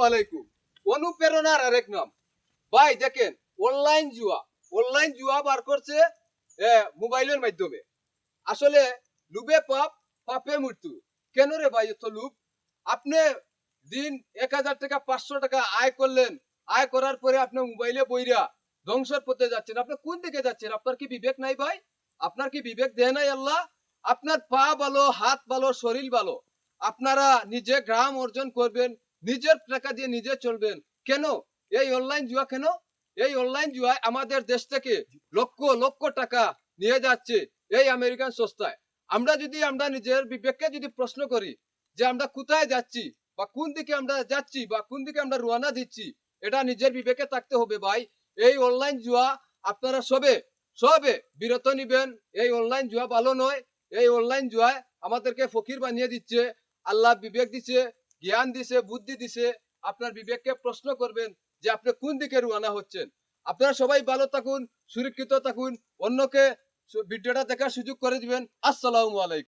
আলাইকুম। অনুপ্রেরণার আরেক নাম। ভাই দেখেন, অনলাইন জুয়া বার করছে মোবাইলের মাধ্যমে। আসলে লুবে পাপ, পাপে মৃত্যু। কেন রে ভাই এত লুব? আপনি দিন 1000 টাকা 500 টাকা আয় করলেন, আয় করার পরে আপনি মোবাইলে বইরা ধ্বংসের পথে যাচ্ছেন। আপনি কোন দিকে যাচ্ছেন? আপনার কি বিবেক নাই ভাই? আপনার কি বিবেক দেয় নাই আল্লাহ? আপনার পা ভালো, হাত ভালো, শরীর ভালো, আপনারা নিজে গ্রাম অর্জন করবেন, নিজের টাকা দিয়ে নিজে চলবেন। কেন এই অনলাইন জুয়া? কেন এই অনলাইন জুয়ায় আমাদের দেশ থেকে লক্ষ লক্ষ টাকা নিয়ে যাচ্ছে এই আমেরিকান সংস্থায়? আমরা নিজের বিবেককে যদি প্রশ্ন করি যে আমরা কোথায় যাচ্ছি, বা কোন দিকে আমরা যাচ্ছি, বা কোন দিকে আমরা রওনা দিচ্ছি, এটা নিজের বিবেকে থাকতে হবে ভাই। এই অনলাইন জুয়া আপনারা সবে সবে বিরত নিবেন। এই অনলাইন জুয়া ভালো নয়। এই অনলাইন জুয়ায় আমাদেরকে ফকির বানিয়ে দিচ্ছে। আল্লাহ বিবেক দিছে, জ্ঞান দিছে, বুদ্ধি দিছে। আপনার বিবেককে প্রশ্ন করবেন যে আপনি কোন দিকে রওনা হচ্ছেন। আপনারা সবাই ভালো থাকুন, সুরক্ষিত থাকুন, অন্যকে ভিডিওটা দেখার সুযোগ করে দিবেন। আসসালামু আলাইকুম।